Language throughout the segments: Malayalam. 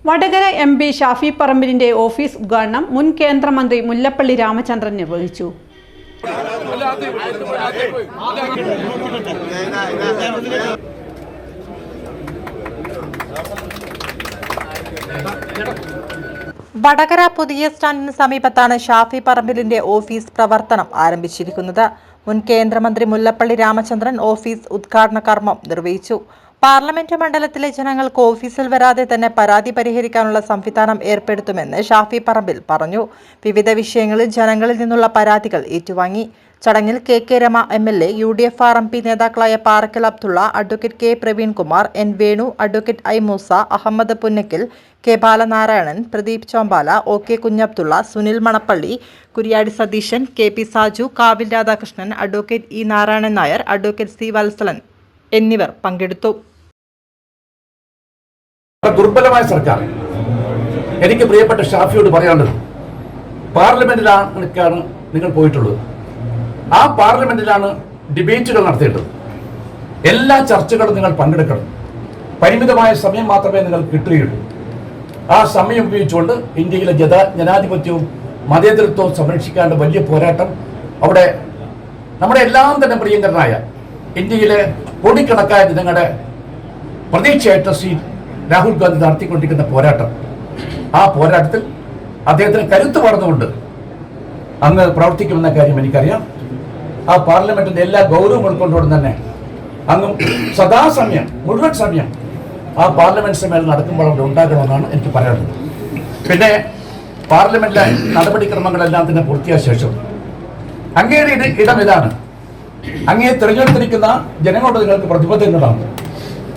വടകര MP ഷാഫി പറമ്പിലിന്റെ ഓഫീസ് ഉദ്ഘാടനം മുൻ കേന്ദ്രമന്ത്രി മുല്ലപ്പള്ളി രാമചന്ദ്രൻ നിർവഹിച്ചു. വടകര പുതിയ സ്റ്റാൻഡിന് സമീപത്താണ് ഷാഫി പറമ്പിലിന്റെ ഓഫീസ് പ്രവർത്തനം ആരംഭിച്ചിരിക്കുന്നത്. മുൻ കേന്ദ്രമന്ത്രി മുല്ലപ്പള്ളി രാമചന്ദ്രൻ ഓഫീസ് ഉദ്ഘാടന കർമ്മം നിർവഹിച്ചു. പാർലമെന്റ് മണ്ഡലത്തിലെ ജനങ്ങൾക്ക് ഓഫീസിൽ വരാതെ തന്നെ പരാതി പരിഹരിക്കാനുള്ള സംവിധാനം ഏർപ്പെടുത്തുമെന്ന് ഷാഫി പറമ്പിൽ പറഞ്ഞു. വിവിധ വിഷയങ്ങളിൽ ജനങ്ങളിൽ നിന്നുള്ള പരാതികൾ ഏറ്റുവാങ്ങി. ചടങ്ങിൽ KK Rama MLA, UDF RMP നേതാക്കളായ Parakkal Abdulla, advocate K Praveenkumar, N Venu, advocate I Moosa, Ahammed Punnakkal, K Balanarayanan, Pradeep Chombala, OK Kunhabdulla, Sunil Manappally, Kuriyadi Satheesan, KP Saju, Kavil Radhakrishnan, advocate E Narayanan Nair, advocate C Valsalan എന്നിവർ പങ്കെടുത്തു. ദുർബലമായ സർക്കാർ. എനിക്ക് പ്രിയപ്പെട്ട ഷാഫിയോട് പറയാനുള്ളത്, പാർലമെന്റിലാണ് നിങ്ങൾ പോയിട്ടുള്ളത്. ആ പാർലമെന്റിലാണ് ഡിബേറ്റുകൾ നടത്തേണ്ടത്. എല്ലാ ചർച്ചകളും നിങ്ങൾ പങ്കെടുക്കണം. പരിമിതമായ സമയം മാത്രമേ നിങ്ങൾക്ക് കിട്ടുകയുള്ളൂ. ആ സമയം ഉപയോഗിച്ചുകൊണ്ട് ഇന്ത്യയിലെ ജനാധിപത്യവും മതേതരത്വവും സംരക്ഷിക്കാനുള്ള വലിയ പോരാട്ടം അവിടെ നമ്മുടെ എല്ലാം തന്നെ പ്രിയങ്കരനായ ഇന്ത്യയിലെ കോടിക്കണക്കായ ജനങ്ങളുടെ പ്രതീക്ഷയായിട്ട് ശ്രീ രാഹുൽ ഗാന്ധി നടത്തിക്കൊണ്ടിരിക്കുന്ന പോരാട്ടം, ആ പോരാട്ടത്തിൽ അദ്ദേഹത്തിന് കരുത്ത് പകർന്നുകൊണ്ട് അങ്ങ് പ്രവർത്തിക്കുമെന്ന കാര്യം എനിക്കറിയാം. ആ പാർലമെന്റിന്റെ എല്ലാ ഗൗരവം ഉൾക്കൊണ്ടുകൊണ്ട് തന്നെ അങ്ങ് സദാസമയം മുഴുവൻ സമയം ആ പാർലമെന്റ് സമ്മേളനം നടക്കുമ്പോൾ അവിടെ ഉണ്ടാകണമെന്നാണ് എനിക്ക് പറയാനുള്ളത്. പിന്നെ പാർലമെന്റിലെ നടപടിക്രമങ്ങളെല്ലാം തന്നെ പൂർത്തിയായ ശേഷം അങ്ങയുടെ ഇടം ഇതാണ്. അങ്ങയെ തിരഞ്ഞെടുത്തിരിക്കുന്ന ജനങ്ങളുടെ നിങ്ങൾക്ക് പ്രതിബദ്ധങ്ങളാണ്.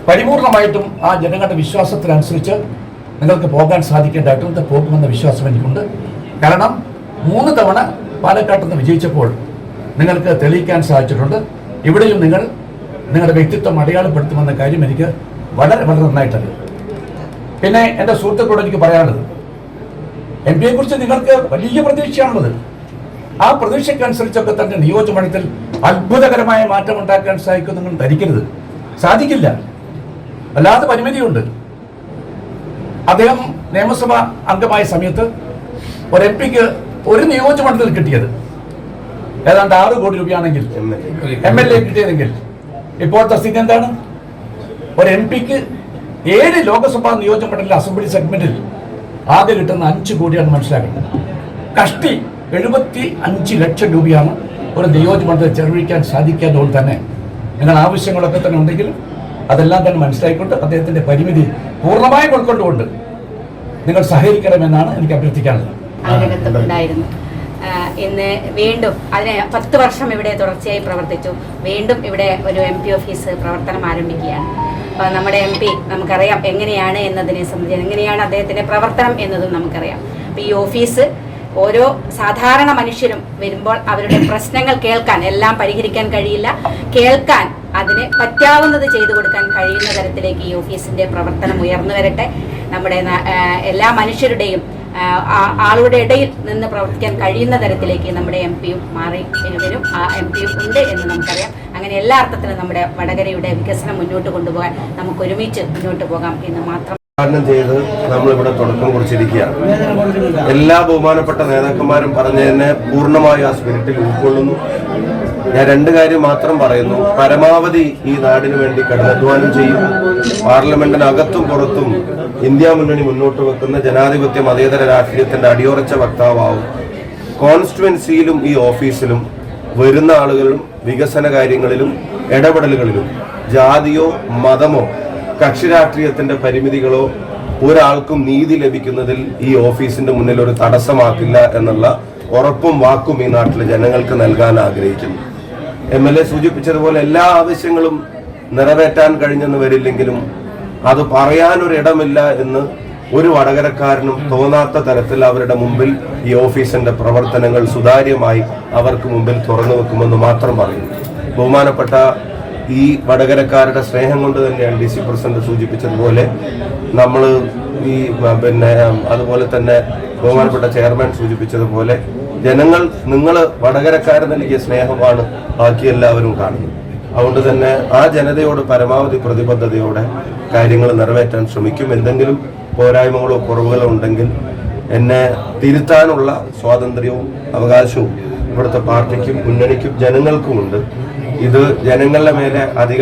പരിപൂർണമായിട്ടും ആ ജനങ്ങളുടെ വിശ്വാസത്തിനനുസരിച്ച് നിങ്ങൾക്ക് പോകാൻ സാധിക്കേണ്ടതായിട്ടുണ്ട്. പോകുമെന്ന വിശ്വാസം എനിക്കുണ്ട്. കാരണം 3 തവണ പാലക്കാട്ട് നിന്ന് വിജയിച്ചപ്പോൾ നിങ്ങൾക്ക് തെളിയിക്കാൻ സാധിച്ചിട്ടുണ്ട്. ഇവിടെയും നിങ്ങൾ നിങ്ങളുടെ വ്യക്തിത്വം അടയാളപ്പെടുത്തുമെന്ന കാര്യം എനിക്ക് വളരെ വളരെ നന്നായിട്ടറിയാം. പിന്നെ എൻ്റെ സുഹൃത്തുക്കളോട് എനിക്ക് പറയാനുള്ളത്, MP കുറിച്ച് നിങ്ങൾക്ക് വലിയ പ്രതീക്ഷയാണുള്ളത്. ആ പ്രതീക്ഷയ്ക്കനുസരിച്ചൊക്കെ തന്നെ നിയോജകമണ്ഡലത്തിൽ അത്ഭുതകരമായ മാറ്റം ഉണ്ടാക്കാൻ സാധിക്കും നിങ്ങൾ ധരിക്കരുത്. സാധിക്കില്ല. അല്ലാതെ പരിമിതിയുണ്ട്. അദ്ദേഹം നിയമസഭാ അംഗമായ സമയത്ത് ഒരു MP-ക്ക് ഒരു നിയോജകമണ്ഡലത്തിൽ കിട്ടിയത് ഏതാണ്ട് 6 കോടി രൂപയാണെങ്കിൽ MLA കിട്ടിയതെങ്കിൽ ഇപ്പോഴത്തെ സ്ഥിതി എന്താണ്? ഒരു MP-ക്ക് 7 ലോക്സഭാ നിയോജകമണ്ഡല അസംബ്ലി സെഗ്മെന്റിൽ ആകെ കിട്ടുന്ന 5 കോടിയാണ് മനസ്സിലാക്കുന്നത്. കഷ്ടി 75 ലക്ഷം രൂപയാണ് ഒരു നിയോജകമണ്ഡലത്തിൽ ചെലവഴിക്കാൻ സാധിക്കാത്തതുകൊണ്ട് തന്നെ നിങ്ങൾ ആവശ്യങ്ങളൊക്കെ തന്നെ ഉണ്ടെങ്കിൽ അതെല്ലാം തന്നെ മനസ്സിലായിക്കൊണ്ട് അദ്ദേഹത്തിന്റെ പരിമിതി പൂർണ്ണമായും ഉൾക്കൊണ്ടുകൊണ്ട് നിങ്ങൾ സഹകരിക്കണമെന്നാണ് എനിക്ക് അഭ്യർത്ഥിക്കാനുള്ളത്. ഇന്ന് വീണ്ടും അതിന് 10 വർഷം ഇവിടെ തുടർച്ചയായി പ്രവർത്തിച്ചു. വീണ്ടും ഇവിടെ ഒരു MP ഓഫീസ് പ്രവർത്തനം ആരംഭിക്കുകയാണ്. അപ്പോൾ നമ്മുടെ MP നമുക്കറിയാം എങ്ങനെയാണ് എന്നതിനെ സംബന്ധിച്ച്, എങ്ങനെയാണ് അദ്ദേഹത്തിൻ്റെ പ്രവർത്തനം എന്നതും നമുക്കറിയാം. അപ്പോൾ ഈ ഓഫീസ് ഓരോ സാധാരണ മനുഷ്യരും വരുമ്പോൾ അവരുടെ പ്രശ്നങ്ങൾ കേൾക്കാൻ, എല്ലാം പരിഹരിക്കാൻ കഴിയില്ല, കേൾക്കാൻ അതിന് പറ്റാവുന്നത് ചെയ്തു കൊടുക്കാൻ കഴിയുന്ന തരത്തിലേക്ക് ഈ ഓഫീസിൻ്റെ പ്രവർത്തനം ഉയർന്നു വരട്ടെ. നമ്മുടെ എല്ലാ മനുഷ്യരുടെയും ആളുടെ ഇടയിൽ നിന്ന് പ്രവർത്തിക്കാൻ കഴിയുന്ന തരത്തിലേക്ക് നമ്മുടെ MP-യും മാറി വരും. ആ MP-യും ഉണ്ട് എന്ന് നമുക്കറിയാം. അങ്ങനെ എല്ലാ അർത്ഥത്തിലും നമ്മുടെ വടകരയുടെ വികസനം മുന്നോട്ട് കൊണ്ടുപോകാൻ നമുക്ക് ഒരുമിച്ച് മുന്നോട്ട് പോകാം എന്ന് മാത്രം ചെയ്ത് നമ്മളിവിടെ തുടക്കം കുറിച്ചിരിക്കുകയാണ്. എല്ലാ ബഹുമാനപ്പെട്ട നേതാക്കന്മാരും പറഞ്ഞതിനെ പൂർണ്ണമായി ആ സ്പിരിറ്റിൽ ഉൾക്കൊള്ളുന്നു. ഞാൻ 2 കാര്യം മാത്രം പറയുന്നു. പരമാവധി ഈ നാടിനു വേണ്ടി കഠിനാധ്വാനം ചെയ്യും. പാർലമെന്റിനകത്തും പുറത്തും ഇന്ത്യ മുന്നണി മുന്നോട്ട് വെക്കുന്ന ജനാധിപത്യ മതേതര രാഷ്ട്രീയത്തിന്റെ അടിയുറച്ച വക്താവാവും. കോൺസ്റ്റിറ്റ്യുവൻസിയിലും ഈ ഓഫീസിലും വരുന്ന ആളുകളും വികസന കാര്യങ്ങളിലും ഇടപെടലുകളിലും ജാതിയോ മതമോ കക്ഷി രാഷ്ട്രീയത്തിന്റെ പരിമിതികളോ ഒരാൾക്കും നീതി ലഭിക്കുന്നതിൽ ഈ ഓഫീസിന്റെ മുന്നിൽ ഒരു തടസ്സമാക്കില്ല എന്നുള്ള ഉറപ്പും വാക്കും ഈ നാട്ടിലെ ജനങ്ങൾക്ക് നൽകാൻ ആഗ്രഹിക്കുന്നു. MLA സൂചിപ്പിച്ചതുപോലെ എല്ലാ ആവശ്യങ്ങളും നിറവേറ്റാൻ കഴിഞ്ഞെന്ന് വരില്ലെങ്കിലും അത് പറയാനൊരിടമില്ല എന്ന് ഒരു വടകരക്കാരനും തോന്നാത്ത തരത്തിൽ അവരുടെ മുമ്പിൽ ഈ ഓഫീസിന്റെ പ്രവർത്തനങ്ങൾ സുതാര്യമായി അവർക്ക് മുമ്പിൽ തുറന്നു വെക്കുമെന്ന് മാത്രം പറയുന്നു. ബഹുമാനപ്പെട്ട ഈ വടകരക്കാരുടെ സ്നേഹം കൊണ്ട് തന്നെയാണ് DC പ്രസിഡന്റ് സൂചിപ്പിച്ചതുപോലെ നമ്മൾ ഈ അതുപോലെ തന്നെ ബഹുമാനപ്പെട്ട ചെയർമാൻ സൂചിപ്പിച്ചതുപോലെ നിങ്ങൾ വടകരക്കാരൻ നൽകിയ സ്നേഹമാണ് ബാക്കി എല്ലാവരും കാണുന്നത്. അതുകൊണ്ട് തന്നെ ആ ജനതയോട് പരമാവധി പ്രതിബദ്ധതയോടെ കാര്യങ്ങൾ നിറവേറ്റാൻ ശ്രമിക്കും. എന്തെങ്കിലും പോരായ്മകളോ കുറവുകളോ ഉണ്ടെങ്കിൽ എന്നെ തിരുത്താനുള്ള സ്വാതന്ത്ര്യവും അവകാശവും ഇവിടുത്തെ പാർട്ടിക്കും മുന്നണിക്കും ജനങ്ങൾക്കുമുണ്ട്. ഇത് ജനങ്ങളുടെ മേലെ അധികം